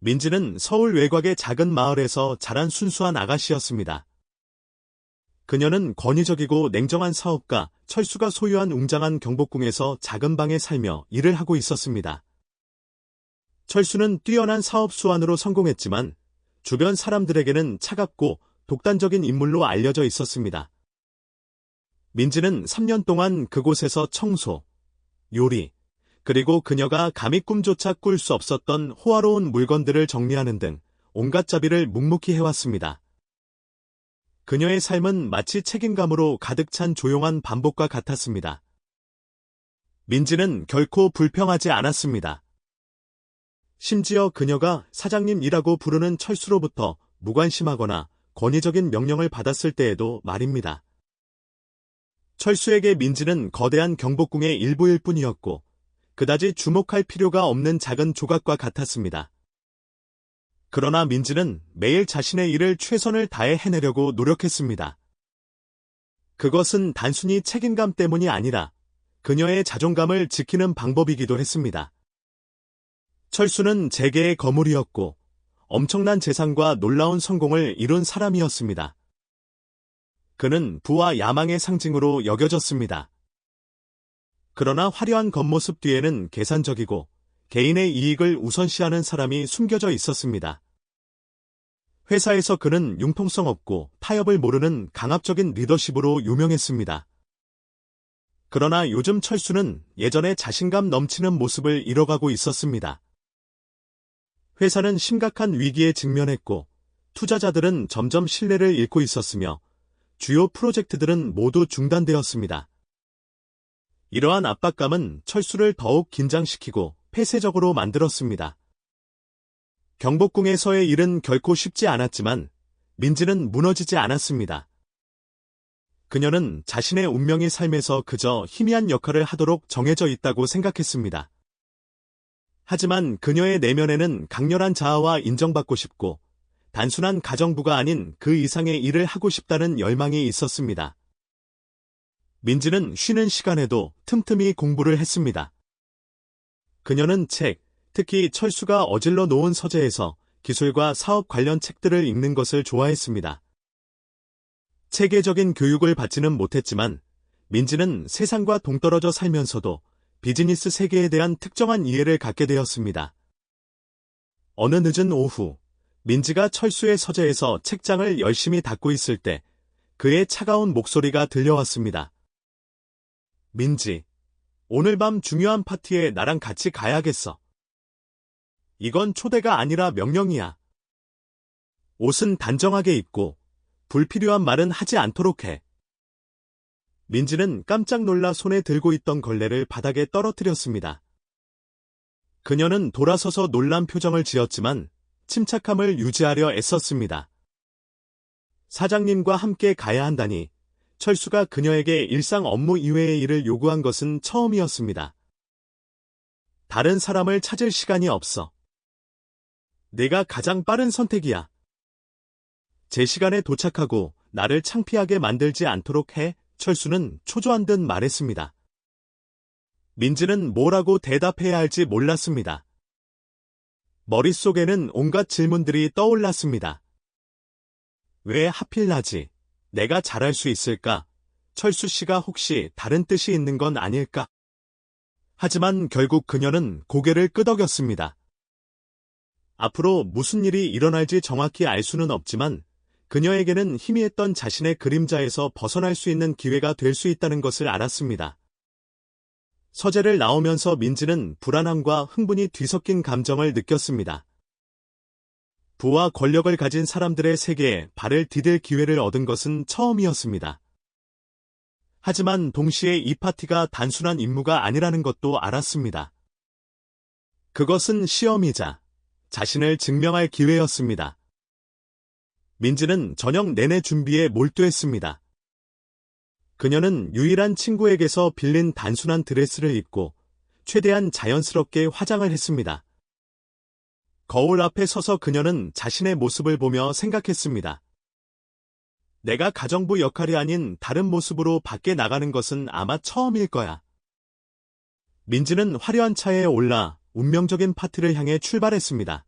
민지는 서울 외곽의 작은 마을에서 자란 순수한 아가씨였습니다. 그녀는 권위적이고 냉정한 사업가 철수가 소유한 웅장한 경복궁에서 작은 방에 살며 일을 하고 있었습니다. 철수는 뛰어난 사업 수완으로 성공했지만 주변 사람들에게는 차갑고 독단적인 인물로 알려져 있었습니다. 민지는 3년 동안 그곳에서 청소, 요리, 그리고 그녀가 감히 꿈조차 꿀 수 없었던 호화로운 물건들을 정리하는 등 온갖 자비를 묵묵히 해왔습니다. 그녀의 삶은 마치 책임감으로 가득 찬 조용한 반복과 같았습니다. 민지는 결코 불평하지 않았습니다. 심지어 그녀가 사장님이라고 부르는 철수로부터 무관심하거나 권위적인 명령을 받았을 때에도 말입니다. 철수에게 민지는 거대한 경복궁의 일부일 뿐이었고 그다지 주목할 필요가 없는 작은 조각과 같았습니다. 그러나 민지는 매일 자신의 일을 최선을 다해 해내려고 노력했습니다. 그것은 단순히 책임감 때문이 아니라 그녀의 자존감을 지키는 방법이기도 했습니다. 철수는 재계의 거물이었고 엄청난 재산과 놀라운 성공을 이룬 사람이었습니다. 그는 부와 야망의 상징으로 여겨졌습니다. 그러나 화려한 겉모습 뒤에는 계산적이고 개인의 이익을 우선시하는 사람이 숨겨져 있었습니다. 회사에서 그는 융통성 없고 타협을 모르는 강압적인 리더십으로 유명했습니다. 그러나 요즘 철수는 예전의 자신감 넘치는 모습을 잃어가고 있었습니다. 회사는 심각한 위기에 직면했고 투자자들은 점점 신뢰를 잃고 있었으며 주요 프로젝트들은 모두 중단되었습니다. 이러한 압박감은 철수를 더욱 긴장시키고 폐쇄적으로 만들었습니다. 경복궁에서의 일은 결코 쉽지 않았지만 민지는 무너지지 않았습니다. 그녀는 자신의 운명이 삶에서 그저 희미한 역할을 하도록 정해져 있다고 생각했습니다. 하지만 그녀의 내면에는 강렬한 자아와 인정받고 싶고 단순한 가정부가 아닌 그 이상의 일을 하고 싶다는 열망이 있었습니다. 민지는 쉬는 시간에도 틈틈이 공부를 했습니다. 그녀는 책, 특히 철수가 어질러 놓은 서재에서 기술과 사업 관련 책들을 읽는 것을 좋아했습니다. 체계적인 교육을 받지는 못했지만 민지는 세상과 동떨어져 살면서도 비즈니스 세계에 대한 특정한 이해를 갖게 되었습니다. 어느 늦은 오후, 민지가 철수의 서재에서 책장을 열심히 닦고 있을 때 그의 차가운 목소리가 들려왔습니다. 민지, 오늘 밤 중요한 파티에 나랑 같이 가야겠어. 이건 초대가 아니라 명령이야. 옷은 단정하게 입고 불필요한 말은 하지 않도록 해. 민지는 깜짝 놀라 손에 들고 있던 걸레를 바닥에 떨어뜨렸습니다. 그녀는 돌아서서 놀란 표정을 지었지만 침착함을 유지하려 애썼습니다. 사장님과 함께 가야 한다니 철수가 그녀에게 일상 업무 이외의 일을 요구한 것은 처음이었습니다. 다른 사람을 찾을 시간이 없어. 내가 가장 빠른 선택이야. 제 시간에 도착하고 나를 창피하게 만들지 않도록 해. 철수는 초조한 듯 말했습니다. 민지는 뭐라고 대답해야 할지 몰랐습니다. 머릿속에는 온갖 질문들이 떠올랐습니다. 왜 하필 나지? 내가 잘할 수 있을까? 철수 씨가 혹시 다른 뜻이 있는 건 아닐까? 하지만 결국 그녀는 고개를 끄덕였습니다. 앞으로 무슨 일이 일어날지 정확히 알 수는 없지만 그녀에게는 희미했던 자신의 그림자에서 벗어날 수 있는 기회가 될 수 있다는 것을 알았습니다. 서재를 나오면서 민지는 불안함과 흥분이 뒤섞인 감정을 느꼈습니다. 부와 권력을 가진 사람들의 세계에 발을 디딜 기회를 얻은 것은 처음이었습니다. 하지만 동시에 이 파티가 단순한 임무가 아니라는 것도 알았습니다. 그것은 시험이자 자신을 증명할 기회였습니다. 민지는 저녁 내내 준비에 몰두했습니다. 그녀는 유일한 친구에게서 빌린 단순한 드레스를 입고 최대한 자연스럽게 화장을 했습니다. 거울 앞에 서서 그녀는 자신의 모습을 보며 생각했습니다. 내가 가정부 역할이 아닌 다른 모습으로 밖에 나가는 것은 아마 처음일 거야. 민지는 화려한 차에 올라 운명적인 파티를 향해 출발했습니다.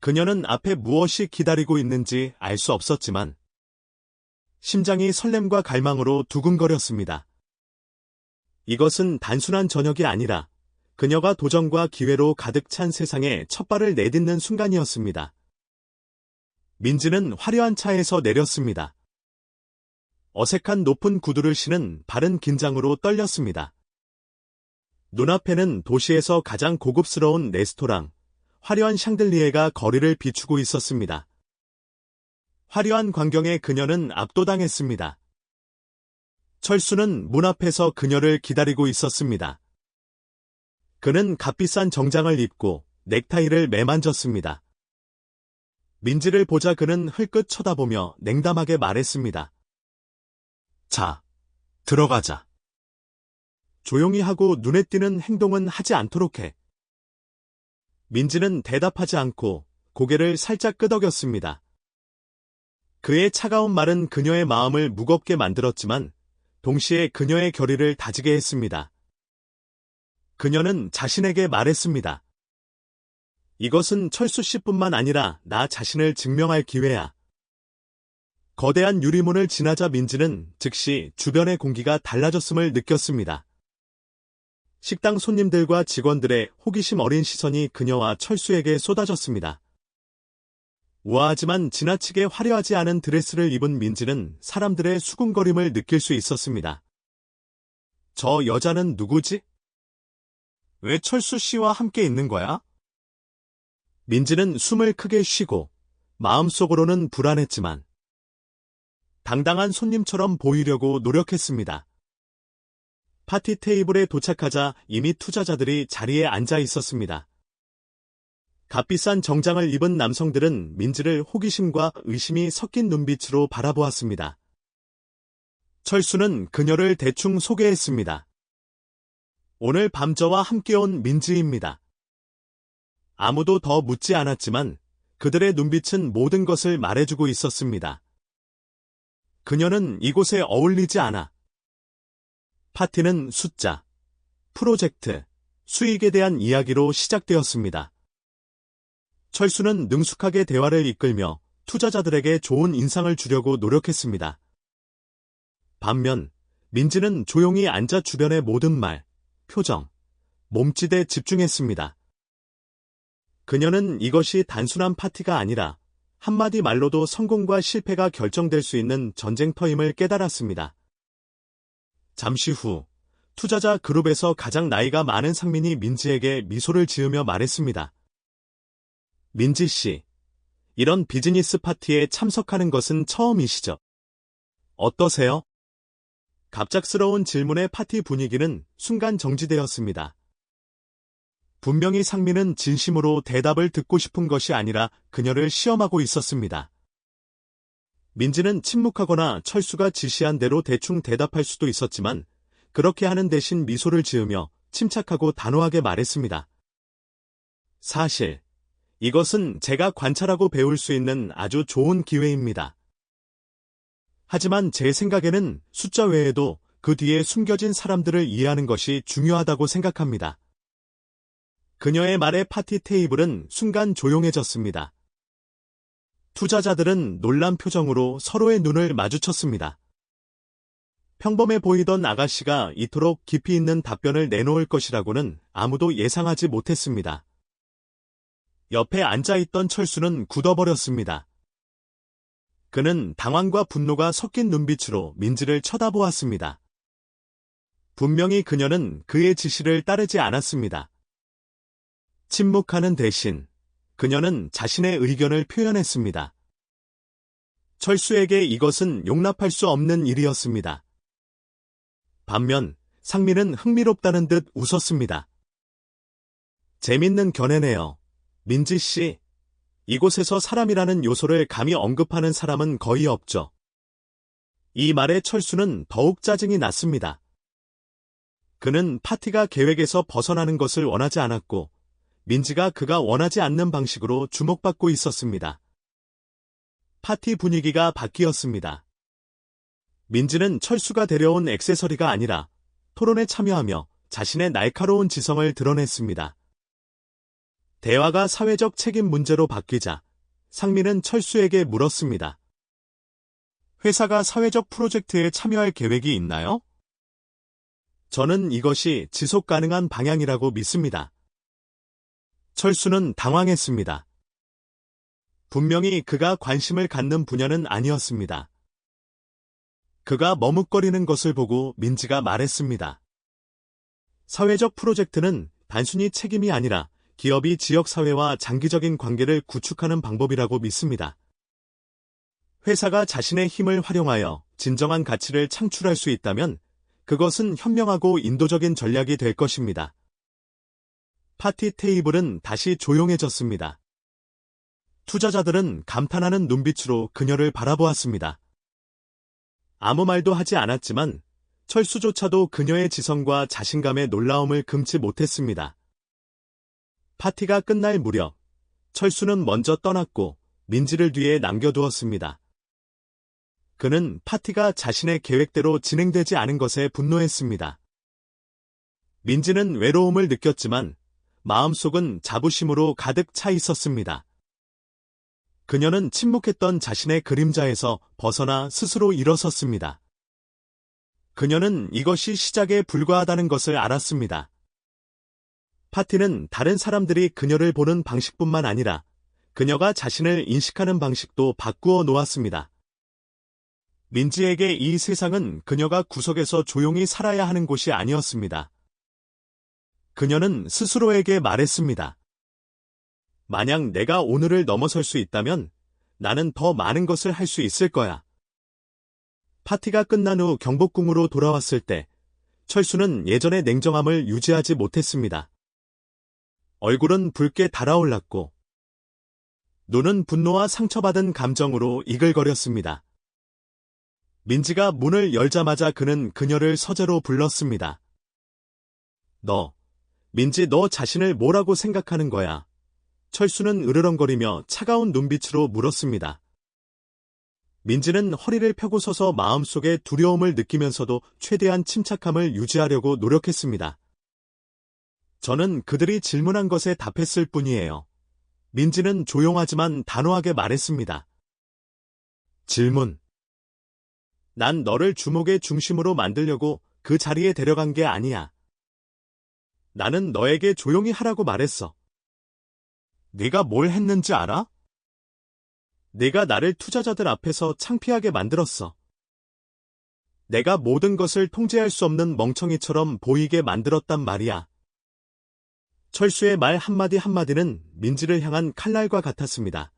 그녀는 앞에 무엇이 기다리고 있는지 알 수 없었지만 심장이 설렘과 갈망으로 두근거렸습니다. 이것은 단순한 저녁이 아니라 그녀가 도전과 기회로 가득 찬 세상에 첫 발을 내딛는 순간이었습니다. 민지는 화려한 차에서 내렸습니다. 어색한 높은 구두를 신은 발은 긴장으로 떨렸습니다. 눈앞에는 도시에서 가장 고급스러운 레스토랑, 화려한 샹들리에가 거리를 비추고 있었습니다. 화려한 광경에 그녀는 압도당했습니다. 철수는 문 앞에서 그녀를 기다리고 있었습니다. 그는 값비싼 정장을 입고 넥타이를 매만졌습니다. 민지를 보자 그는 흘끗 쳐다보며 냉담하게 말했습니다. 자, 들어가자. 조용히 하고 눈에 띄는 행동은 하지 않도록 해. 민지는 대답하지 않고 고개를 살짝 끄덕였습니다. 그의 차가운 말은 그녀의 마음을 무겁게 만들었지만 동시에 그녀의 결의를 다지게 했습니다. 그녀는 자신에게 말했습니다. 이것은 철수 씨뿐만 아니라 나 자신을 증명할 기회야. 거대한 유리문을 지나자 민지는 즉시 주변의 공기가 달라졌음을 느꼈습니다. 식당 손님들과 직원들의 호기심 어린 시선이 그녀와 철수에게 쏟아졌습니다. 우아하지만 지나치게 화려하지 않은 드레스를 입은 민지는 사람들의 수군거림을 느낄 수 있었습니다. 저 여자는 누구지? 왜 철수 씨와 함께 있는 거야? 민지는 숨을 크게 쉬고 마음속으로는 불안했지만 당당한 손님처럼 보이려고 노력했습니다. 파티 테이블에 도착하자 이미 투자자들이 자리에 앉아 있었습니다. 값비싼 정장을 입은 남성들은 민지를 호기심과 의심이 섞인 눈빛으로 바라보았습니다. 철수는 그녀를 대충 소개했습니다. 오늘 밤 저와 함께 온 민지입니다. 아무도 더 묻지 않았지만 그들의 눈빛은 모든 것을 말해주고 있었습니다. 그녀는 이곳에 어울리지 않아. 파티는 숫자, 프로젝트, 수익에 대한 이야기로 시작되었습니다. 철수는 능숙하게 대화를 이끌며 투자자들에게 좋은 인상을 주려고 노력했습니다. 반면 민지는 조용히 앉아 주변의 모든 말, 표정, 몸짓에 집중했습니다. 그녀는 이것이 단순한 파티가 아니라 한마디 말로도 성공과 실패가 결정될 수 있는 전쟁터임을 깨달았습니다. 잠시 후 투자자 그룹에서 가장 나이가 많은 상민이 민지에게 미소를 지으며 말했습니다. 민지 씨, 이런 비즈니스 파티에 참석하는 것은 처음이시죠? 어떠세요? 갑작스러운 질문에 파티 분위기는 순간 정지되었습니다. 분명히 상민은 진심으로 대답을 듣고 싶은 것이 아니라 그녀를 시험하고 있었습니다. 민지는 침묵하거나 철수가 지시한 대로 대충 대답할 수도 있었지만 그렇게 하는 대신 미소를 지으며 침착하고 단호하게 말했습니다. 사실 이것은 제가 관찰하고 배울 수 있는 아주 좋은 기회입니다. 하지만 제 생각에는 숫자 외에도 그 뒤에 숨겨진 사람들을 이해하는 것이 중요하다고 생각합니다. 그녀의 말에 파티 테이블은 순간 조용해졌습니다. 투자자들은 놀란 표정으로 서로의 눈을 마주쳤습니다. 평범해 보이던 아가씨가 이토록 깊이 있는 답변을 내놓을 것이라고는 아무도 예상하지 못했습니다. 옆에 앉아있던 철수는 굳어버렸습니다. 그는 당황과 분노가 섞인 눈빛으로 민지를 쳐다보았습니다. 분명히 그녀는 그의 지시를 따르지 않았습니다. 침묵하는 대신 그녀는 자신의 의견을 표현했습니다. 철수에게 이것은 용납할 수 없는 일이었습니다. 반면 상민은 흥미롭다는 듯 웃었습니다. 재밌는 견해네요. 민지 씨, 이곳에서 사람이라는 요소를 감히 언급하는 사람은 거의 없죠. 이 말에 철수는 더욱 짜증이 났습니다. 그는 파티가 계획에서 벗어나는 것을 원하지 않았고 민지가 그가 원하지 않는 방식으로 주목받고 있었습니다. 파티 분위기가 바뀌었습니다. 민지는 철수가 데려온 액세서리가 아니라 토론에 참여하며 자신의 날카로운 지성을 드러냈습니다. 대화가 사회적 책임 문제로 바뀌자 상민은 철수에게 물었습니다. 회사가 사회적 프로젝트에 참여할 계획이 있나요? 저는 이것이 지속 가능한 방향이라고 믿습니다. 철수는 당황했습니다. 분명히 그가 관심을 갖는 분야는 아니었습니다. 그가 머뭇거리는 것을 보고 민지가 말했습니다. 사회적 프로젝트는 단순히 책임이 아니라 기업이 지역사회와 장기적인 관계를 구축하는 방법이라고 믿습니다. 회사가 자신의 힘을 활용하여 진정한 가치를 창출할 수 있다면 그것은 현명하고 인도적인 전략이 될 것입니다. 파티 테이블은 다시 조용해졌습니다. 투자자들은 감탄하는 눈빛으로 그녀를 바라보았습니다. 아무 말도 하지 않았지만 철수조차도 그녀의 지성과 자신감의 놀라움을 금치 못했습니다. 파티가 끝날 무렵 철수는 먼저 떠났고 민지를 뒤에 남겨두었습니다. 그는 파티가 자신의 계획대로 진행되지 않은 것에 분노했습니다. 민지는 외로움을 느꼈지만 마음속은 자부심으로 가득 차 있었습니다. 그녀는 침묵했던 자신의 그림자에서 벗어나 스스로 일어섰습니다. 그녀는 이것이 시작에 불과하다는 것을 알았습니다. 파티는 다른 사람들이 그녀를 보는 방식뿐만 아니라 그녀가 자신을 인식하는 방식도 바꾸어 놓았습니다. 민지에게 이 세상은 그녀가 구석에서 조용히 살아야 하는 곳이 아니었습니다. 그녀는 스스로에게 말했습니다. 만약 내가 오늘을 넘어설 수 있다면 나는 더 많은 것을 할 수 있을 거야. 파티가 끝난 후 경복궁으로 돌아왔을 때 철수는 예전의 냉정함을 유지하지 못했습니다. 얼굴은 붉게 달아올랐고 눈은 분노와 상처받은 감정으로 이글거렸습니다. 민지가 문을 열자마자 그는 그녀를 서재로 불렀습니다. 민지, 너 자신을 뭐라고 생각하는 거야? 철수는 으르렁거리며 차가운 눈빛으로 물었습니다. 민지는 허리를 펴고 서서 마음속에 두려움을 느끼면서도 최대한 침착함을 유지하려고 노력했습니다. 저는 그들이 질문한 것에 답했을 뿐이에요. 민지는 조용하지만 단호하게 말했습니다. 질문. 난 너를 주목의 중심으로 만들려고 그 자리에 데려간 게 아니야. 나는 너에게 조용히 하라고 말했어. 네가 뭘 했는지 알아? 네가 나를 투자자들 앞에서 창피하게 만들었어. 내가 모든 것을 통제할 수 없는 멍청이처럼 보이게 만들었단 말이야. 철수의 말 한마디 한마디는 민지를 향한 칼날과 같았습니다.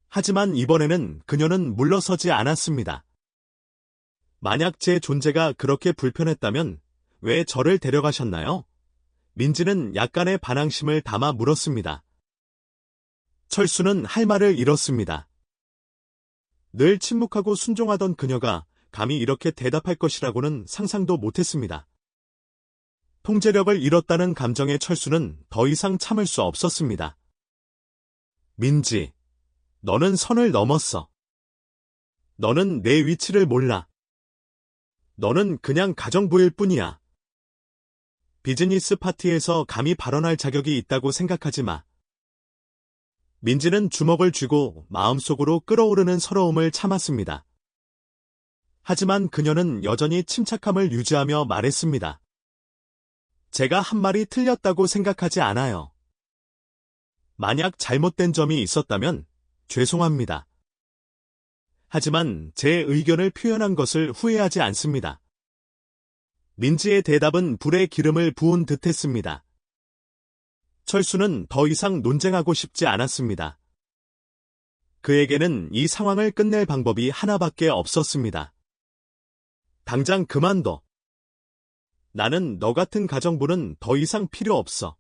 하지만 이번에는 그녀는 물러서지 않았습니다. 만약 제 존재가 그렇게 불편했다면 왜 저를 데려가셨나요? 민지는 약간의 반항심을 담아 물었습니다. 철수는 할 말을 잃었습니다. 늘 침묵하고 순종하던 그녀가 감히 이렇게 대답할 것이라고는 상상도 못했습니다. 통제력을 잃었다는 감정의 철수는 더 이상 참을 수 없었습니다. 민지, 너는 선을 넘었어. 너는 내 위치를 몰라. 너는 그냥 가정부일 뿐이야. 비즈니스 파티에서 감히 발언할 자격이 있다고 생각하지 마. 민지는 주먹을 쥐고 마음속으로 끓어오르는 서러움을 참았습니다. 하지만 그녀는 여전히 침착함을 유지하며 말했습니다. 제가 한 말이 틀렸다고 생각하지 않아요. 만약 잘못된 점이 있었다면 죄송합니다. 하지만 제 의견을 표현한 것을 후회하지 않습니다. 민지의 대답은 불에 기름을 부은 듯했습니다. 철수는 더 이상 논쟁하고 싶지 않았습니다. 그에게는 이 상황을 끝낼 방법이 하나밖에 없었습니다. 당장 그만둬. 나는 너 같은 가정부는 더 이상 필요 없어.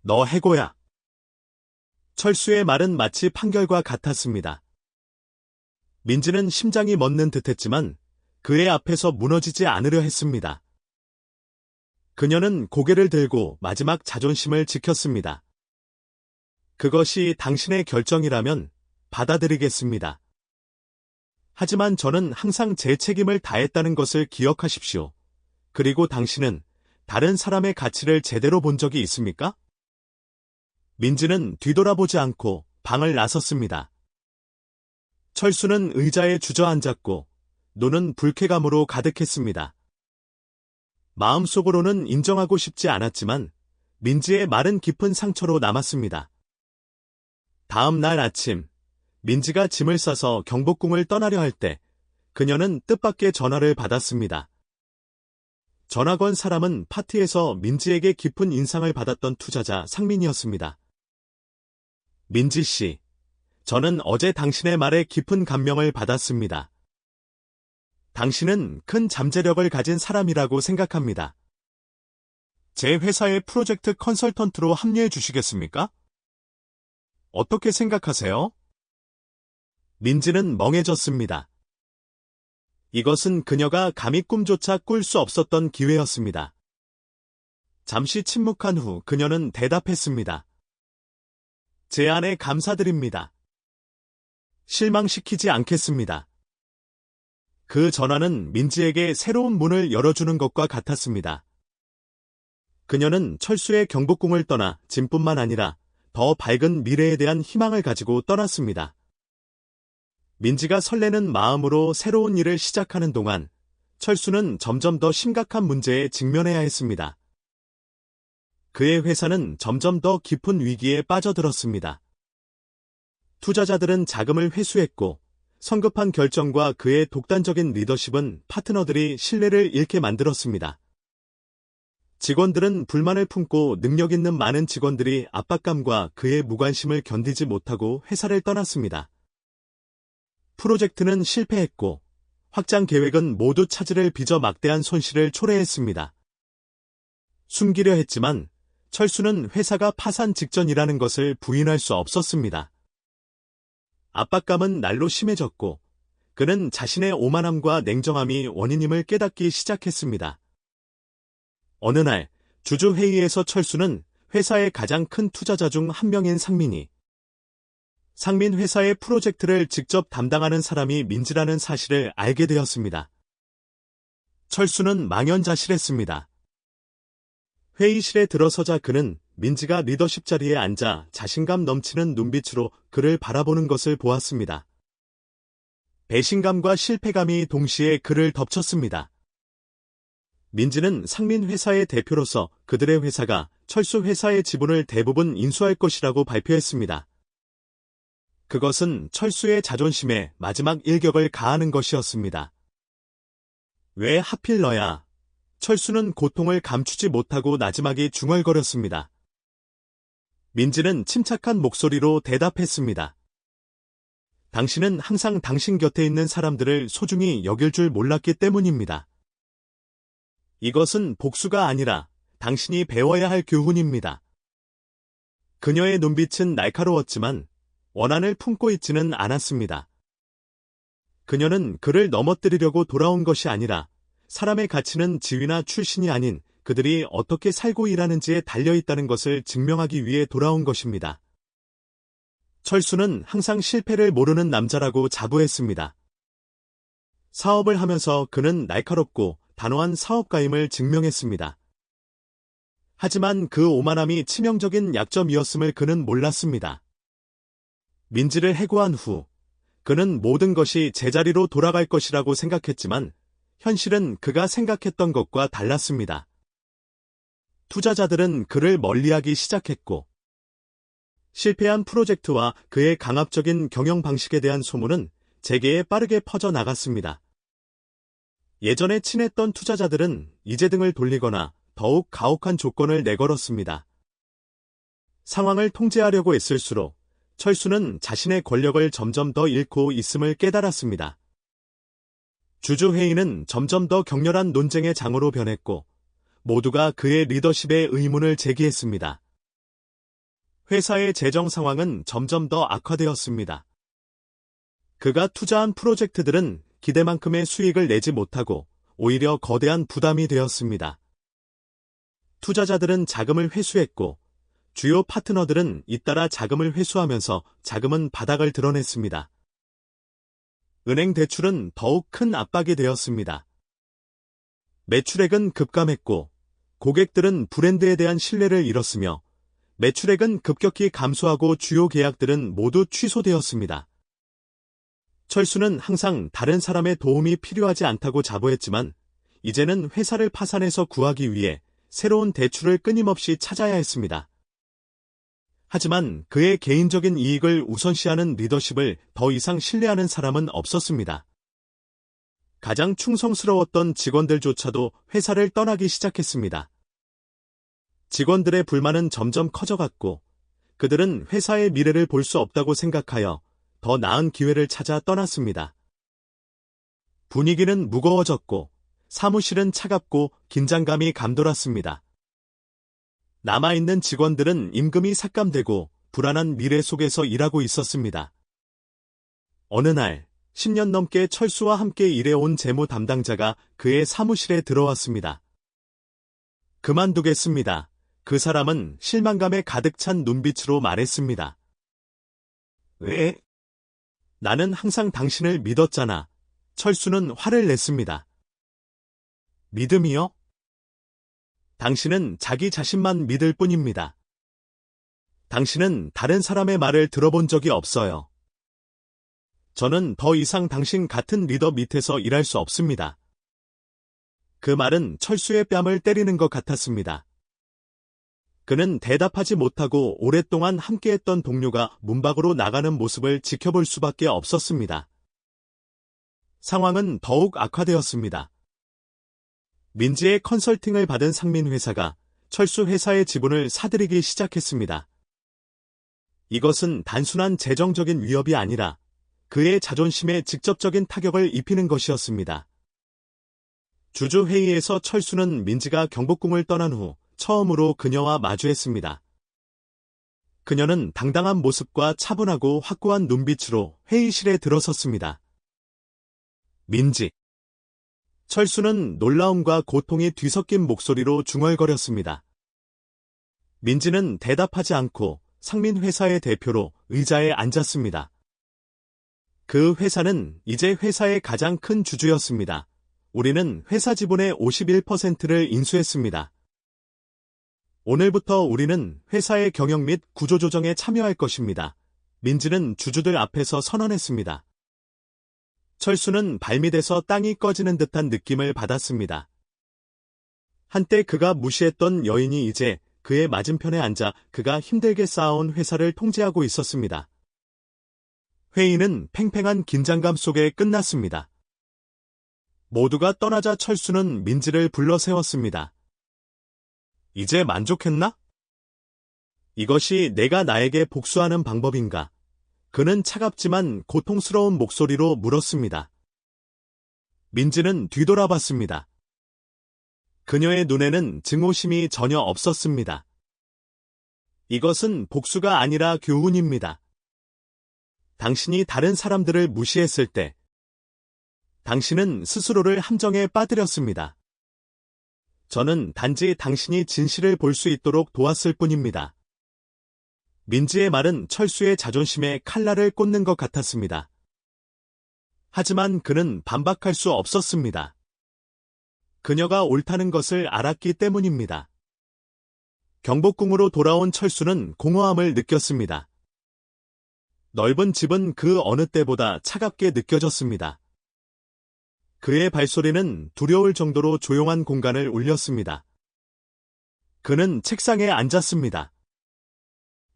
너 해고야. 철수의 말은 마치 판결과 같았습니다. 민지는 심장이 멎는 듯했지만 그의 앞에서 무너지지 않으려 했습니다. 그녀는 고개를 들고 마지막 자존심을 지켰습니다. 그것이 당신의 결정이라면 받아들이겠습니다. 하지만 저는 항상 제 책임을 다했다는 것을 기억하십시오. 그리고 당신은 다른 사람의 가치를 제대로 본 적이 있습니까? 민지는 뒤돌아보지 않고 방을 나섰습니다. 철수는 의자에 주저앉았고 눈은 불쾌감으로 가득했습니다. 마음속으로는 인정하고 싶지 않았지만 민지의 말은 깊은 상처로 남았습니다. 다음 날 아침, 민지가 짐을 싸서 경복궁을 떠나려 할 때 그녀는 뜻밖의 전화를 받았습니다. 전화 건 사람은 파티에서 민지에게 깊은 인상을 받았던 투자자 상민이었습니다. 민지 씨, 저는 어제 당신의 말에 깊은 감명을 받았습니다. 당신은 큰 잠재력을 가진 사람이라고 생각합니다. 제 회사의 프로젝트 컨설턴트로 합류해 주시겠습니까? 어떻게 생각하세요? 민지는 멍해졌습니다. 이것은 그녀가 감히 꿈조차 꿀 수 없었던 기회였습니다. 잠시 침묵한 후 그녀는 대답했습니다. 제안에 감사드립니다. 실망시키지 않겠습니다. 그 전화는 민지에게 새로운 문을 열어주는 것과 같았습니다. 그녀는 철수의 경복궁을 떠나 짐뿐만 아니라 더 밝은 미래에 대한 희망을 가지고 떠났습니다. 민지가 설레는 마음으로 새로운 일을 시작하는 동안 철수는 점점 더 심각한 문제에 직면해야 했습니다. 그의 회사는 점점 더 깊은 위기에 빠져들었습니다. 투자자들은 자금을 회수했고 성급한 결정과 그의 독단적인 리더십은 파트너들이 신뢰를 잃게 만들었습니다. 직원들은 불만을 품고 능력 있는 많은 직원들이 압박감과 그의 무관심을 견디지 못하고 회사를 떠났습니다. 프로젝트는 실패했고 확장 계획은 모두 차질을 빚어 막대한 손실을 초래했습니다. 숨기려 했지만 철수는 회사가 파산 직전이라는 것을 부인할 수 없었습니다. 압박감은 날로 심해졌고 그는 자신의 오만함과 냉정함이 원인임을 깨닫기 시작했습니다. 어느 날 주주회의에서 철수는 회사의 가장 큰 투자자 중 한 명인 상민 회사의 프로젝트를 직접 담당하는 사람이 민지라는 사실을 알게 되었습니다. 철수는 망연자실했습니다. 회의실에 들어서자 그는 민지가 리더십 자리에 앉아 자신감 넘치는 눈빛으로 그를 바라보는 것을 보았습니다. 배신감과 실패감이 동시에 그를 덮쳤습니다. 민지는 상민 회사의 대표로서 그들의 회사가 철수 회사의 지분을 대부분 인수할 것이라고 발표했습니다. 그것은 철수의 자존심에 마지막 일격을 가하는 것이었습니다. 왜 하필 너야? 철수는 고통을 감추지 못하고 나지막이 중얼거렸습니다. 민지는 침착한 목소리로 대답했습니다. 당신은 항상 당신 곁에 있는 사람들을 소중히 여길 줄 몰랐기 때문입니다. 이것은 복수가 아니라 당신이 배워야 할 교훈입니다. 그녀의 눈빛은 날카로웠지만 원한을 품고 있지는 않았습니다. 그녀는 그를 넘어뜨리려고 돌아온 것이 아니라 사람의 가치는 지위나 출신이 아닌 그들이 어떻게 살고 일하는지에 달려있다는 것을 증명하기 위해 돌아온 것입니다. 철수는 항상 실패를 모르는 남자라고 자부했습니다. 사업을 하면서 그는 날카롭고 단호한 사업가임을 증명했습니다. 하지만 그 오만함이 치명적인 약점이었음을 그는 몰랐습니다. 민지를 해고한 후 그는 모든 것이 제자리로 돌아갈 것이라고 생각했지만 현실은 그가 생각했던 것과 달랐습니다. 투자자들은 그를 멀리하기 시작했고 실패한 프로젝트와 그의 강압적인 경영 방식에 대한 소문은 재계에 빠르게 퍼져나갔습니다. 예전에 친했던 투자자들은 이제 등을 돌리거나 더욱 가혹한 조건을 내걸었습니다. 상황을 통제하려고 애쓸수록 철수는 자신의 권력을 점점 더 잃고 있음을 깨달았습니다. 주주회의는 점점 더 격렬한 논쟁의 장으로 변했고 모두가 그의 리더십에 의문을 제기했습니다. 회사의 재정 상황은 점점 더 악화되었습니다. 그가 투자한 프로젝트들은 기대만큼의 수익을 내지 못하고 오히려 거대한 부담이 되었습니다. 투자자들은 자금을 회수했고 주요 파트너들은 잇따라 자금을 회수하면서 자금은 바닥을 드러냈습니다. 은행 대출은 더욱 큰 압박이 되었습니다. 매출액은 급감했고 고객들은 브랜드에 대한 신뢰를 잃었으며 매출액은 급격히 감소하고 주요 계약들은 모두 취소되었습니다. 철수는 항상 다른 사람의 도움이 필요하지 않다고 자부했지만 이제는 회사를 파산해서 구하기 위해 새로운 대출을 끊임없이 찾아야 했습니다. 하지만 그의 개인적인 이익을 우선시하는 리더십을 더 이상 신뢰하는 사람은 없었습니다. 가장 충성스러웠던 직원들조차도 회사를 떠나기 시작했습니다. 직원들의 불만은 점점 커져갔고 그들은 회사의 미래를 볼 수 없다고 생각하여 더 나은 기회를 찾아 떠났습니다. 분위기는 무거워졌고 사무실은 차갑고 긴장감이 감돌았습니다. 남아있는 직원들은 임금이 삭감되고 불안한 미래 속에서 일하고 있었습니다. 어느 날 10년 넘게 철수와 함께 일해온 재무 담당자가 그의 사무실에 들어왔습니다. 그만두겠습니다. 그 사람은 실망감에 가득 찬 눈빛으로 말했습니다. 왜? 나는 항상 당신을 믿었잖아. 철수는 화를 냈습니다. 믿음이요? 당신은 자기 자신만 믿을 뿐입니다. 당신은 다른 사람의 말을 들어본 적이 없어요. 저는 더 이상 당신 같은 리더 밑에서 일할 수 없습니다. 그 말은 철수의 뺨을 때리는 것 같았습니다. 그는 대답하지 못하고 오랫동안 함께했던 동료가 문 밖으로 나가는 모습을 지켜볼 수밖에 없었습니다. 상황은 더욱 악화되었습니다. 민지의 컨설팅을 받은 상민 회사가 철수 회사의 지분을 사들이기 시작했습니다. 이것은 단순한 재정적인 위협이 아니라 그의 자존심에 직접적인 타격을 입히는 것이었습니다. 주주회의에서 철수는 민지가 경복궁을 떠난 후 처음으로 그녀와 마주했습니다. 그녀는 당당한 모습과 차분하고 확고한 눈빛으로 회의실에 들어섰습니다. 민지. 철수는 놀라움과 고통이 뒤섞인 목소리로 중얼거렸습니다. 민지는 대답하지 않고 상민 회사의 대표로 의자에 앉았습니다. 그 회사는 이제 회사의 가장 큰 주주였습니다. 우리는 회사 지분의 51%를 인수했습니다. 오늘부터 우리는 회사의 경영 및 구조조정에 참여할 것입니다. 민지는 주주들 앞에서 선언했습니다. 철수는 발밑에서 땅이 꺼지는 듯한 느낌을 받았습니다. 한때 그가 무시했던 여인이 이제 그의 맞은편에 앉아 그가 힘들게 쌓아온 회사를 통제하고 있었습니다. 회의는 팽팽한 긴장감 속에 끝났습니다. 모두가 떠나자 철수는 민지를 불러 세웠습니다. 이제 만족했나? 이것이 내가 나에게 복수하는 방법인가? 그는 차갑지만 고통스러운 목소리로 물었습니다. 민지는 뒤돌아봤습니다. 그녀의 눈에는 증오심이 전혀 없었습니다. 이것은 복수가 아니라 교훈입니다. 당신이 다른 사람들을 무시했을 때 당신은 스스로를 함정에 빠뜨렸습니다. 저는 단지 당신이 진실을 볼 수 있도록 도왔을 뿐입니다. 민지의 말은 철수의 자존심에 칼날을 꽂는 것 같았습니다. 하지만 그는 반박할 수 없었습니다. 그녀가 옳다는 것을 알았기 때문입니다. 경복궁으로 돌아온 철수는 공허함을 느꼈습니다. 넓은 집은 그 어느 때보다 차갑게 느껴졌습니다. 그의 발소리는 두려울 정도로 조용한 공간을 울렸습니다. 그는 책상에 앉았습니다.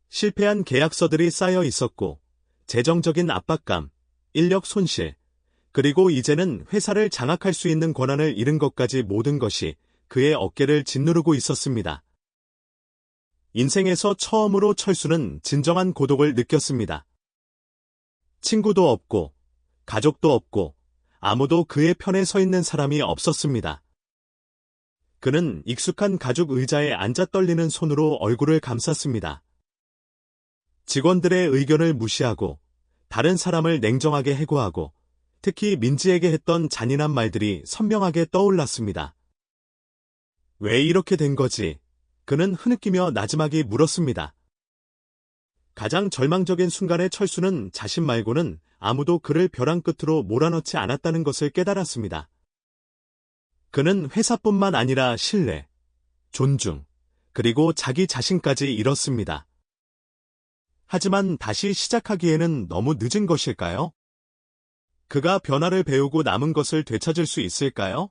실패한 계약서들이 쌓여 있었고, 재정적인 압박감, 인력 손실, 그리고 이제는 회사를 장악할 수 있는 권한을 잃은 것까지 모든 것이 그의 어깨를 짓누르고 있었습니다. 인생에서 처음으로 철수는 진정한 고독을 느꼈습니다. 친구도 없고, 가족도 없고, 아무도 그의 편에 서 있는 사람이 없었습니다. 그는 익숙한 가죽 의자에 앉아 떨리는 손으로 얼굴을 감쌌습니다. 직원들의 의견을 무시하고, 다른 사람을 냉정하게 해고하고, 특히 민지에게 했던 잔인한 말들이 선명하게 떠올랐습니다. 왜 이렇게 된 거지? 그는 흐느끼며 나지막이 물었습니다. 가장 절망적인 순간의 철수는 자신 말고는 아무도 그를 벼랑 끝으로 몰아넣지 않았다는 것을 깨달았습니다. 그는 회사뿐만 아니라 신뢰, 존중, 그리고 자기 자신까지 잃었습니다. 하지만 다시 시작하기에는 너무 늦은 것일까요? 그가 변화를 배우고 남은 것을 되찾을 수 있을까요?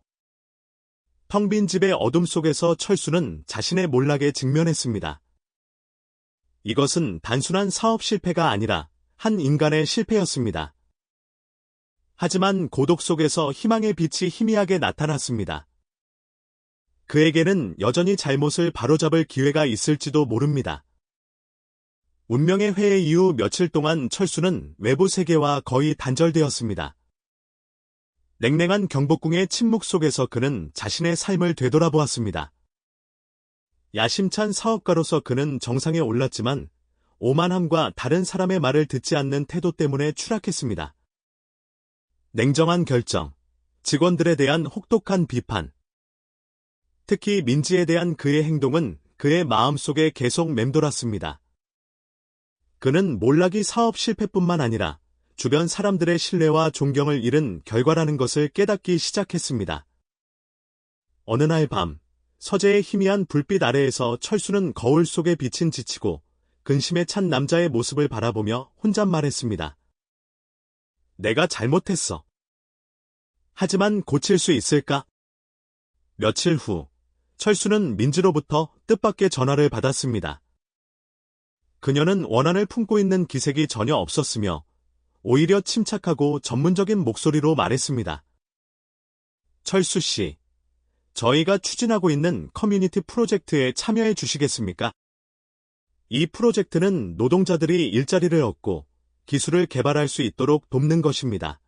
텅 빈 집의 어둠 속에서 철수는 자신의 몰락에 직면했습니다. 이것은 단순한 사업 실패가 아니라 한 인간의 실패였습니다. 하지만 고독 속에서 희망의 빛이 희미하게 나타났습니다. 그에게는 여전히 잘못을 바로잡을 기회가 있을지도 모릅니다. 운명의 회의 이후 며칠 동안 철수는 외부 세계와 거의 단절되었습니다. 냉랭한 경복궁의 침묵 속에서 그는 자신의 삶을 되돌아보았습니다. 야심찬 사업가로서 그는 정상에 올랐지만 오만함과 다른 사람의 말을 듣지 않는 태도 때문에 추락했습니다. 냉정한 결정, 직원들에 대한 혹독한 비판, 특히 민지에 대한 그의 행동은 그의 마음속에 계속 맴돌았습니다. 그는 몰락이 사업 실패뿐만 아니라 주변 사람들의 신뢰와 존경을 잃은 결과라는 것을 깨닫기 시작했습니다. 어느 날 밤, 서재의 희미한 불빛 아래에서 철수는 거울 속에 비친 지치고 근심에 찬 남자의 모습을 바라보며 혼잣말했습니다. 내가 잘못했어. 하지만 고칠 수 있을까? 며칠 후, 철수는 민지로부터 뜻밖의 전화를 받았습니다. 그녀는 원한을 품고 있는 기색이 전혀 없었으며 오히려 침착하고 전문적인 목소리로 말했습니다. 철수 씨, 저희가 추진하고 있는 커뮤니티 프로젝트에 참여해 주시겠습니까? 이 프로젝트는 노동자들이 일자리를 얻고 기술을 개발할 수 있도록 돕는 것입니다.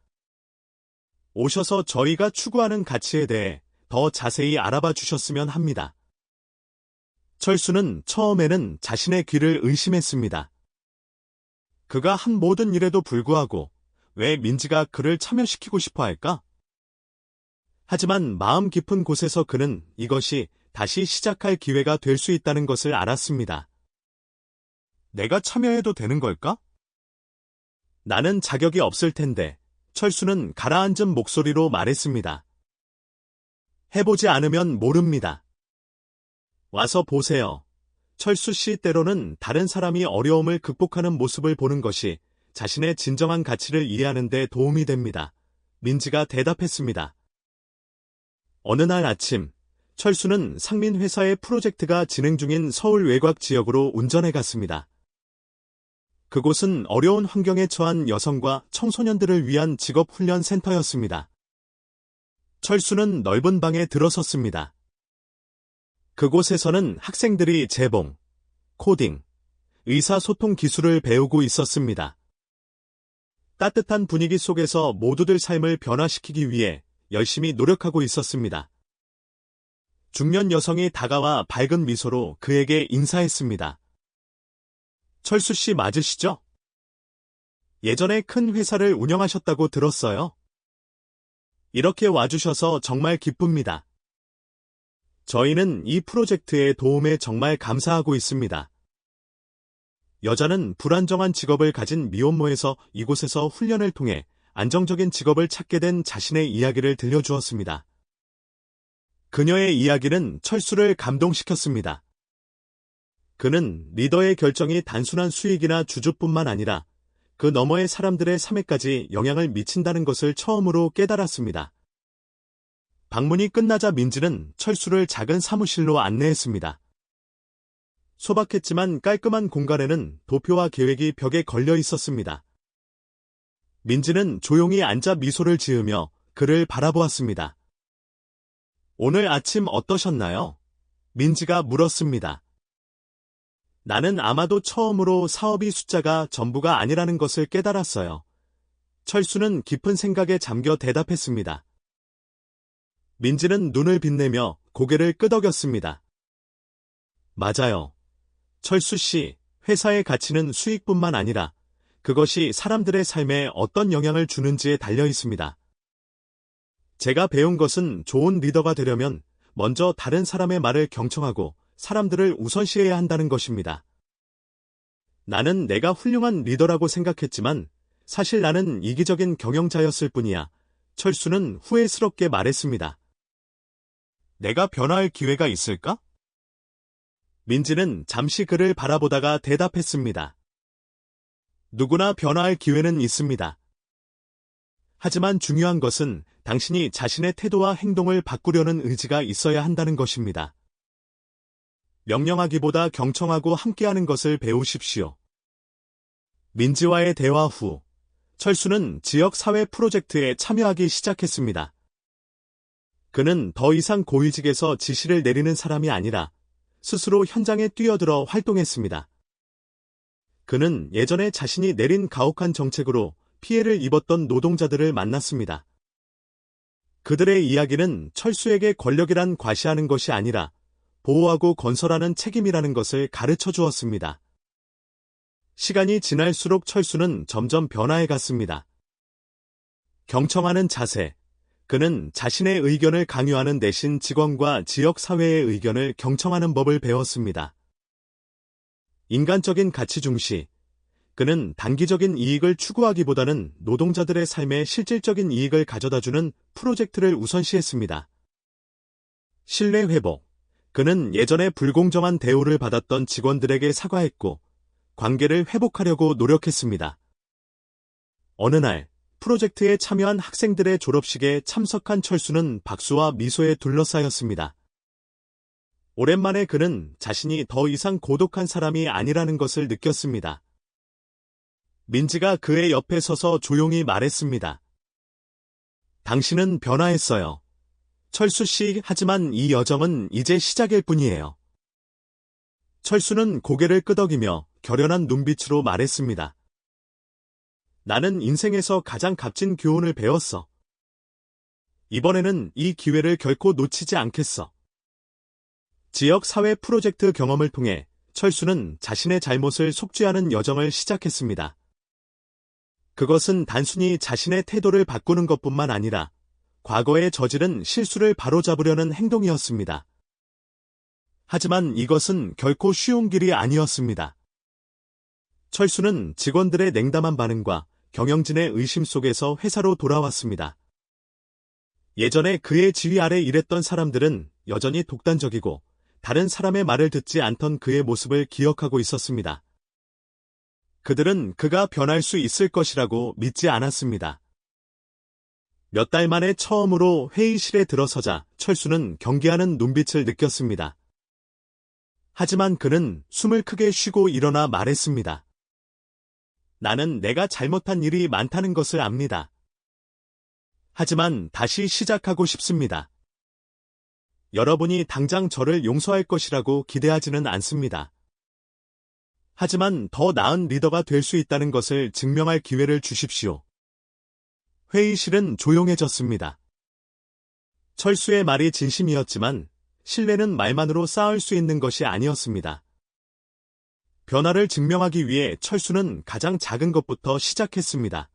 오셔서 저희가 추구하는 가치에 대해 더 자세히 알아봐 주셨으면 합니다. 철수는 처음에는 자신의 귀를 의심했습니다. 그가 한 모든 일에도 불구하고 왜 민지가 그를 참여시키고 싶어 할까? 하지만 마음 깊은 곳에서 그는 이것이 다시 시작할 기회가 될 수 있다는 것을 알았습니다. 내가 참여해도 되는 걸까? 나는 자격이 없을 텐데, 철수는 가라앉은 목소리로 말했습니다. 해보지 않으면 모릅니다. 와서 보세요. 철수 씨, 때로는 다른 사람이 어려움을 극복하는 모습을 보는 것이 자신의 진정한 가치를 이해하는 데 도움이 됩니다. 민지가 대답했습니다. 어느 날 아침, 철수는 상민 회사의 프로젝트가 진행 중인 서울 외곽 지역으로 운전해 갔습니다. 그곳은 어려운 환경에 처한 여성과 청소년들을 위한 직업훈련 센터였습니다. 철수는 넓은 방에 들어섰습니다. 그곳에서는 학생들이 재봉, 코딩, 의사소통 기술을 배우고 있었습니다. 따뜻한 분위기 속에서 모두들 삶을 변화시키기 위해 열심히 노력하고 있었습니다. 중년 여성이 다가와 밝은 미소로 그에게 인사했습니다. 철수 씨 맞으시죠? 예전에 큰 회사를 운영하셨다고 들었어요. 이렇게 와주셔서 정말 기쁩니다. 저희는 이 프로젝트의 도움에 정말 감사하고 있습니다. 여자는 불안정한 직업을 가진 미혼모에서 이곳에서 훈련을 통해 안정적인 직업을 찾게 된 자신의 이야기를 들려주었습니다. 그녀의 이야기는 철수를 감동시켰습니다. 그는 리더의 결정이 단순한 수익이나 주주뿐만 아니라 그 너머의 사람들의 삶에까지 영향을 미친다는 것을 처음으로 깨달았습니다. 방문이 끝나자 민지는 철수를 작은 사무실로 안내했습니다. 소박했지만 깔끔한 공간에는 도표와 계획이 벽에 걸려 있었습니다. 민지는 조용히 앉아 미소를 지으며 그를 바라보았습니다. 오늘 아침 어떠셨나요? 민지가 물었습니다. 나는 아마도 처음으로 사업이 숫자가 전부가 아니라는 것을 깨달았어요. 철수는 깊은 생각에 잠겨 대답했습니다. 민지는 눈을 빛내며 고개를 끄덕였습니다. 맞아요. 철수 씨, 회사의 가치는 수익뿐만 아니라 그것이 사람들의 삶에 어떤 영향을 주는지에 달려 있습니다. 제가 배운 것은 좋은 리더가 되려면 먼저 다른 사람의 말을 경청하고 사람들을 우선시해야 한다는 것입니다. 나는 내가 훌륭한 리더라고 생각했지만 사실 나는 이기적인 경영자였을 뿐이야. 철수는 후회스럽게 말했습니다. 내가 변화할 기회가 있을까? 민지는 잠시 그를 바라보다가 대답했습니다. 누구나 변화할 기회는 있습니다. 하지만 중요한 것은 당신이 자신의 태도와 행동을 바꾸려는 의지가 있어야 한다는 것입니다. 명령하기보다 경청하고 함께하는 것을 배우십시오. 민지와의 대화 후 철수는 지역 사회 프로젝트에 참여하기 시작했습니다. 그는 더 이상 고위직에서 지시를 내리는 사람이 아니라 스스로 현장에 뛰어들어 활동했습니다. 그는 예전에 자신이 내린 가혹한 정책으로 피해를 입었던 노동자들을 만났습니다. 그들의 이야기는 철수에게 권력이란 과시하는 것이 아니라 보호하고 건설하는 책임이라는 것을 가르쳐 주었습니다. 시간이 지날수록 철수는 점점 변화해 갔습니다. 경청하는 자세. 그는 자신의 의견을 강요하는 대신 직원과 지역 사회의 의견을 경청하는 법을 배웠습니다. 인간적인 가치 중시. 그는 단기적인 이익을 추구하기보다는 노동자들의 삶에 실질적인 이익을 가져다주는 프로젝트를 우선시했습니다. 신뢰 회복. 그는 예전에 불공정한 대우를 받았던 직원들에게 사과했고 관계를 회복하려고 노력했습니다. 어느 날 프로젝트에 참여한 학생들의 졸업식에 참석한 철수는 박수와 미소에 둘러싸였습니다. 오랜만에 그는 자신이 더 이상 고독한 사람이 아니라는 것을 느꼈습니다. 민지가 그의 옆에 서서 조용히 말했습니다. 당신은 변화했어요. 철수 씨, 하지만 이 여정은 이제 시작일 뿐이에요. 철수는 고개를 끄덕이며 결연한 눈빛으로 말했습니다. 나는 인생에서 가장 값진 교훈을 배웠어. 이번에는 이 기회를 결코 놓치지 않겠어. 지역 사회 프로젝트 경험을 통해 철수는 자신의 잘못을 속죄하는 여정을 시작했습니다. 그것은 단순히 자신의 태도를 바꾸는 것뿐만 아니라 과거에 저지른 실수를 바로잡으려는 행동이었습니다. 하지만 이것은 결코 쉬운 길이 아니었습니다. 철수는 직원들의 냉담한 반응과 경영진의 의심 속에서 회사로 돌아왔습니다. 예전에 그의 지휘 아래 일했던 사람들은 여전히 독단적이고 다른 사람의 말을 듣지 않던 그의 모습을 기억하고 있었습니다. 그들은 그가 변할 수 있을 것이라고 믿지 않았습니다. 몇 달 만에 처음으로 회의실에 들어서자 철수는 경계하는 눈빛을 느꼈습니다. 하지만 그는 숨을 크게 쉬고 일어나 말했습니다. 나는 내가 잘못한 일이 많다는 것을 압니다. 하지만 다시 시작하고 싶습니다. 여러분이 당장 저를 용서할 것이라고 기대하지는 않습니다. 하지만 더 나은 리더가 될 수 있다는 것을 증명할 기회를 주십시오. 회의실은 조용해졌습니다. 철수의 말이 진심이었지만 신뢰는 말만으로 쌓을 수 있는 것이 아니었습니다. 변화를 증명하기 위해 철수는 가장 작은 것부터 시작했습니다.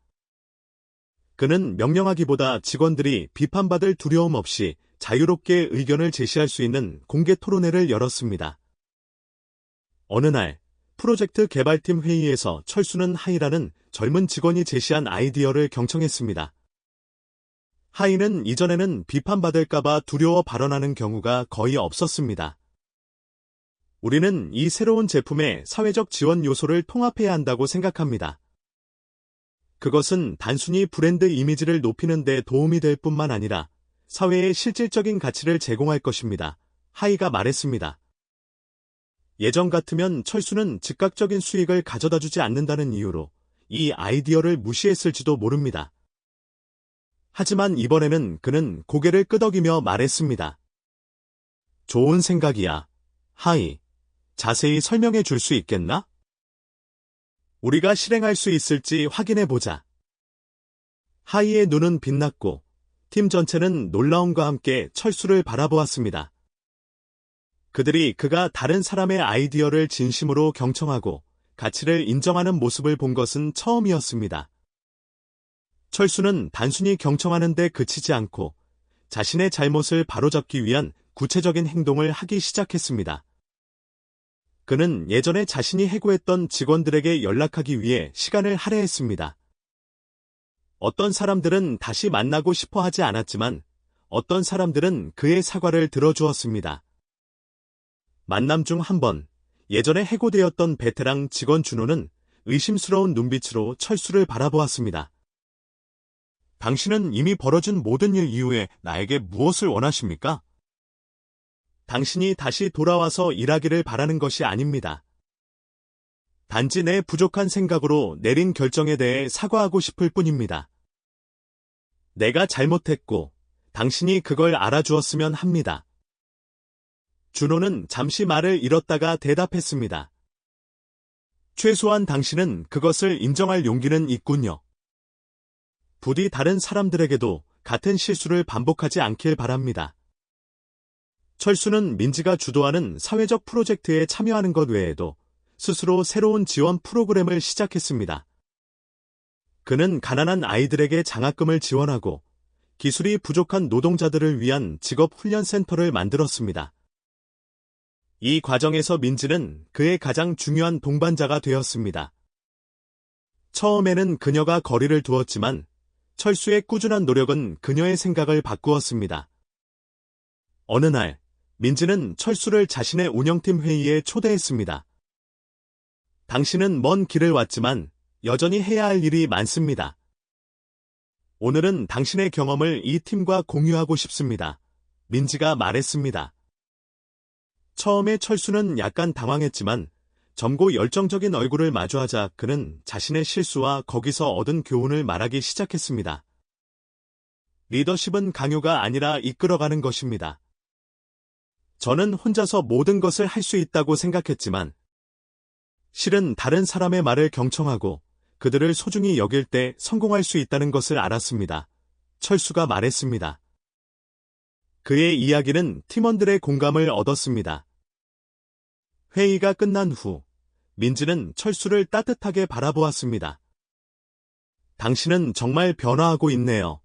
그는 명령하기보다 직원들이 비판받을 두려움 없이 자유롭게 의견을 제시할 수 있는 공개 토론회를 열었습니다. 어느 날 프로젝트 개발팀 회의에서 철수는 하이라는 젊은 직원이 제시한 아이디어를 경청했습니다. 하이는 이전에는 비판받을까봐 두려워 발언하는 경우가 거의 없었습니다. 우리는 이 새로운 제품의 사회적 지원 요소를 통합해야 한다고 생각합니다. 그것은 단순히 브랜드 이미지를 높이는 데 도움이 될 뿐만 아니라 사회에 실질적인 가치를 제공할 것입니다. 하이가 말했습니다. 예전 같으면 철수는 즉각적인 수익을 가져다 주지 않는다는 이유로 이 아이디어를 무시했을지도 모릅니다. 하지만 이번에는 그는 고개를 끄덕이며 말했습니다. 좋은 생각이야. 하이, 자세히 설명해 줄 수 있겠나? 우리가 실행할 수 있을지 확인해 보자. 하이의 눈은 빛났고 팀 전체는 놀라움과 함께 철수를 바라보았습니다. 그들이 그가 다른 사람의 아이디어를 진심으로 경청하고 가치를 인정하는 모습을 본 것은 처음이었습니다. 철수는 단순히 경청하는 데 그치지 않고 자신의 잘못을 바로잡기 위한 구체적인 행동을 하기 시작했습니다. 그는 예전에 자신이 해고했던 직원들에게 연락하기 위해 시간을 할애했습니다. 어떤 사람들은 다시 만나고 싶어 하지 않았지만 어떤 사람들은 그의 사과를 들어주었습니다. 만남 중 한 번, 예전에 해고되었던 베테랑 직원 준호는 의심스러운 눈빛으로 철수를 바라보았습니다. 당신은 이미 벌어진 모든 일 이후에 나에게 무엇을 원하십니까? 당신이 다시 돌아와서 일하기를 바라는 것이 아닙니다. 단지 내 부족한 생각으로 내린 결정에 대해 사과하고 싶을 뿐입니다. 내가 잘못했고, 당신이 그걸 알아주었으면 합니다. 준호는 잠시 말을 잃었다가 대답했습니다. 최소한 당신은 그것을 인정할 용기는 있군요. 부디 다른 사람들에게도 같은 실수를 반복하지 않길 바랍니다. 철수는 민지가 주도하는 사회적 프로젝트에 참여하는 것 외에도 스스로 새로운 지원 프로그램을 시작했습니다. 그는 가난한 아이들에게 장학금을 지원하고 기술이 부족한 노동자들을 위한 직업훈련센터를 만들었습니다. 이 과정에서 민지는 그의 가장 중요한 동반자가 되었습니다. 처음에는 그녀가 거리를 두었지만 철수의 꾸준한 노력은 그녀의 생각을 바꾸었습니다. 어느 날, 민지는 철수를 자신의 운영팀 회의에 초대했습니다. 당신은 먼 길을 왔지만 여전히 해야 할 일이 많습니다. 오늘은 당신의 경험을 이 팀과 공유하고 싶습니다. 민지가 말했습니다. 처음에 철수는 약간 당황했지만 젊고 열정적인 얼굴을 마주하자 그는 자신의 실수와 거기서 얻은 교훈을 말하기 시작했습니다. 리더십은 강요가 아니라 이끌어가는 것입니다. 저는 혼자서 모든 것을 할 수 있다고 생각했지만 실은 다른 사람의 말을 경청하고 그들을 소중히 여길 때 성공할 수 있다는 것을 알았습니다. 철수가 말했습니다. 그의 이야기는 팀원들의 공감을 얻었습니다. 회의가 끝난 후 민지는 철수를 따뜻하게 바라보았습니다. 당신은 정말 변화하고 있네요.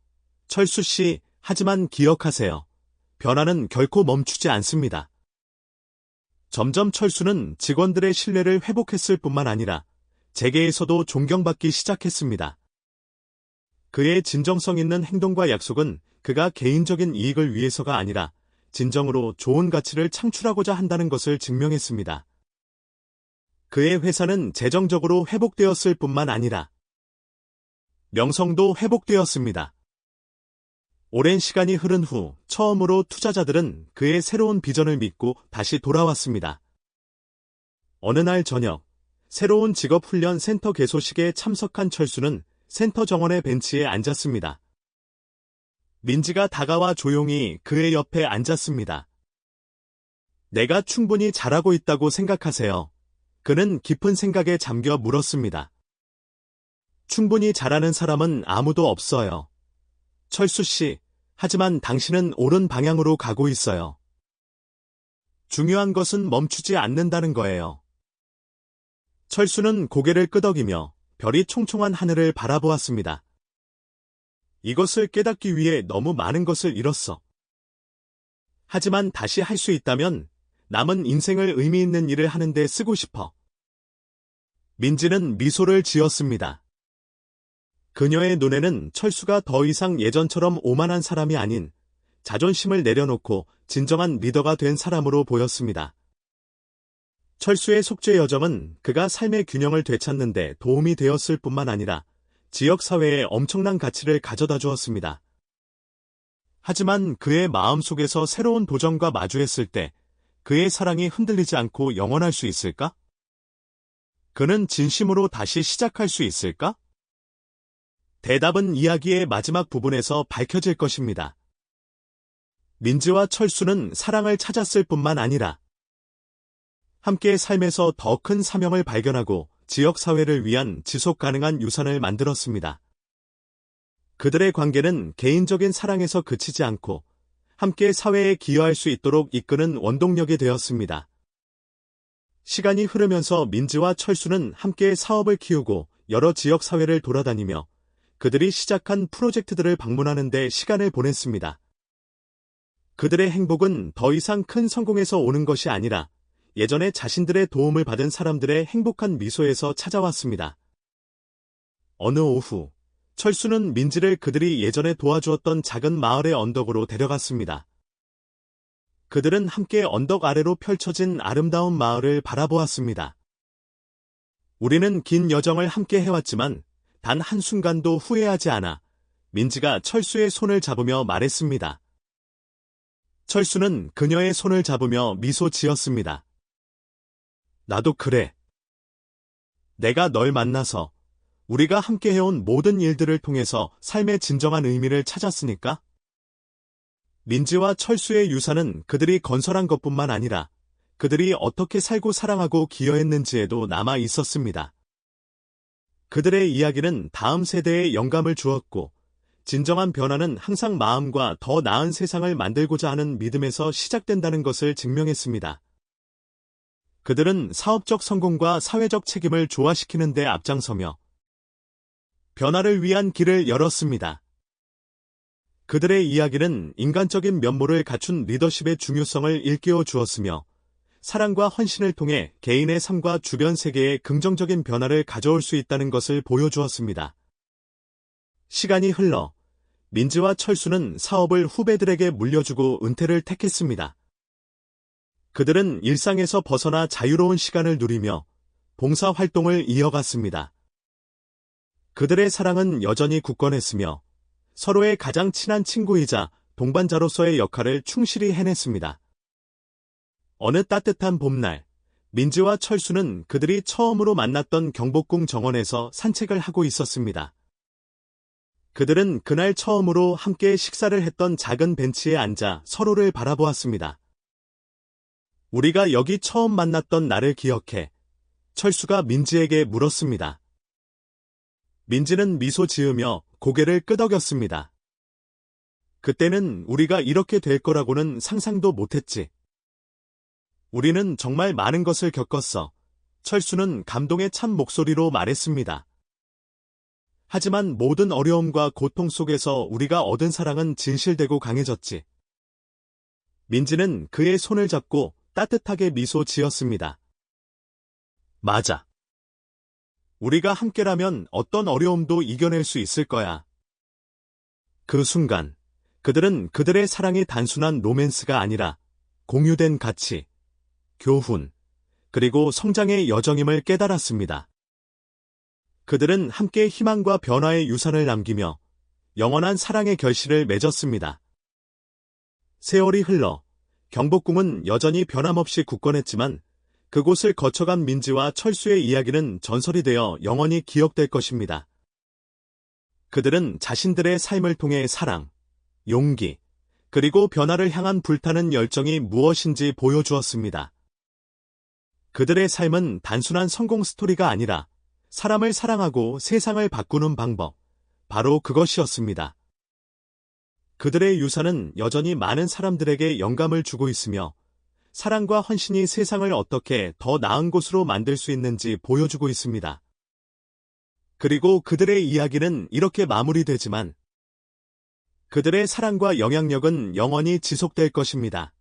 철수 씨, 하지만 기억하세요. 변화는 결코 멈추지 않습니다. 점점 철수는 직원들의 신뢰를 회복했을 뿐만 아니라 재계에서도 존경받기 시작했습니다. 그의 진정성 있는 행동과 약속은 그가 개인적인 이익을 위해서가 아니라 진정으로 좋은 가치를 창출하고자 한다는 것을 증명했습니다. 그의 회사는 재정적으로 회복되었을 뿐만 아니라 명성도 회복되었습니다. 오랜 시간이 흐른 후 처음으로 투자자들은 그의 새로운 비전을 믿고 다시 돌아왔습니다. 어느 날 저녁, 새로운 직업훈련 센터 개소식에 참석한 철수는 센터 정원의 벤치에 앉았습니다. 민지가 다가와 조용히 그의 옆에 앉았습니다. 내가 충분히 잘하고 있다고 생각하세요. 그는 깊은 생각에 잠겨 물었습니다. 충분히 잘하는 사람은 아무도 없어요. 철수 씨, 하지만 당신은 옳은 방향으로 가고 있어요. 중요한 것은 멈추지 않는다는 거예요. 철수는 고개를 끄덕이며 별이 총총한 하늘을 바라보았습니다. 이것을 깨닫기 위해 너무 많은 것을 잃었어. 하지만 다시 할 수 있다면 남은 인생을 의미 있는 일을 하는데 쓰고 싶어. 민지는 미소를 지었습니다. 그녀의 눈에는 철수가 더 이상 예전처럼 오만한 사람이 아닌 자존심을 내려놓고 진정한 리더가 된 사람으로 보였습니다. 철수의 속죄 여정은 그가 삶의 균형을 되찾는 데 도움이 되었을 뿐만 아니라 지역사회에 엄청난 가치를 가져다 주었습니다. 하지만 그의 마음속에서 새로운 도전과 마주했을 때 그의 사랑이 흔들리지 않고 영원할 수 있을까? 그는 진심으로 다시 시작할 수 있을까? 대답은 이야기의 마지막 부분에서 밝혀질 것입니다. 민지와 철수는 사랑을 찾았을 뿐만 아니라 함께 삶에서 더 큰 사명을 발견하고 지역사회를 위한 지속 가능한 유산을 만들었습니다. 그들의 관계는 개인적인 사랑에서 그치지 않고 함께 사회에 기여할 수 있도록 이끄는 원동력이 되었습니다. 시간이 흐르면서 민지와 철수는 함께 사업을 키우고 여러 지역사회를 돌아다니며 그들이 시작한 프로젝트들을 방문하는 데 시간을 보냈습니다. 그들의 행복은 더 이상 큰 성공에서 오는 것이 아니라 예전에 자신들의 도움을 받은 사람들의 행복한 미소에서 찾아왔습니다. 어느 오후, 철수는 민지를 그들이 예전에 도와주었던 작은 마을의 언덕으로 데려갔습니다. 그들은 함께 언덕 아래로 펼쳐진 아름다운 마을을 바라보았습니다. 우리는 긴 여정을 함께 해왔지만 단 한순간도 후회하지 않아 민지가 철수의 손을 잡으며 말했습니다. 철수는 그녀의 손을 잡으며 미소 지었습니다. 나도 그래. 내가 널 만나서 우리가 함께 해온 모든 일들을 통해서 삶의 진정한 의미를 찾았으니까. 민지와 철수의 유산은 그들이 건설한 것뿐만 아니라 그들이 어떻게 살고 사랑하고 기여했는지에도 남아 있었습니다. 그들의 이야기는 다음 세대에 영감을 주었고, 진정한 변화는 항상 마음과 더 나은 세상을 만들고자 하는 믿음에서 시작된다는 것을 증명했습니다. 그들은 사업적 성공과 사회적 책임을 조화시키는 데 앞장서며 변화를 위한 길을 열었습니다. 그들의 이야기는 인간적인 면모를 갖춘 리더십의 중요성을 일깨워 주었으며, 사랑과 헌신을 통해 개인의 삶과 주변 세계에 긍정적인 변화를 가져올 수 있다는 것을 보여주었습니다. 시간이 흘러 민지와 철수는 사업을 후배들에게 물려주고 은퇴를 택했습니다. 그들은 일상에서 벗어나 자유로운 시간을 누리며 봉사활동을 이어갔습니다. 그들의 사랑은 여전히 굳건했으며 서로의 가장 친한 친구이자 동반자로서의 역할을 충실히 해냈습니다. 어느 따뜻한 봄날, 민지와 철수는 그들이 처음으로 만났던 경복궁 정원에서 산책을 하고 있었습니다. 그들은 그날 처음으로 함께 식사를 했던 작은 벤치에 앉아 서로를 바라보았습니다. 우리가 여기 처음 만났던 날을 기억해? 철수가 민지에게 물었습니다. 민지는 미소 지으며 고개를 끄덕였습니다. 그때는 우리가 이렇게 될 거라고는 상상도 못했지. 우리는 정말 많은 것을 겪었어. 철수는 감동에 찬 목소리로 말했습니다. 하지만 모든 어려움과 고통 속에서 우리가 얻은 사랑은 진실되고 강해졌지. 민지는 그의 손을 잡고 따뜻하게 미소 지었습니다. 맞아. 우리가 함께라면 어떤 어려움도 이겨낼 수 있을 거야. 그 순간, 그들은 그들의 사랑이 단순한 로맨스가 아니라 공유된 가치, 교훈, 그리고 성장의 여정임을 깨달았습니다. 그들은 함께 희망과 변화의 유산을 남기며 영원한 사랑의 결실을 맺었습니다. 세월이 흘러 경복궁은 여전히 변함없이 굳건했지만 그곳을 거쳐간 민지와 철수의 이야기는 전설이 되어 영원히 기억될 것입니다. 그들은 자신들의 삶을 통해 사랑, 용기, 그리고 변화를 향한 불타는 열정이 무엇인지 보여주었습니다. 그들의 삶은 단순한 성공 스토리가 아니라 사람을 사랑하고 세상을 바꾸는 방법, 바로 그것이었습니다. 그들의 유산은 여전히 많은 사람들에게 영감을 주고 있으며 사랑과 헌신이 세상을 어떻게 더 나은 곳으로 만들 수 있는지 보여주고 있습니다. 그리고 그들의 이야기는 이렇게 마무리되지만 그들의 사랑과 영향력은 영원히 지속될 것입니다.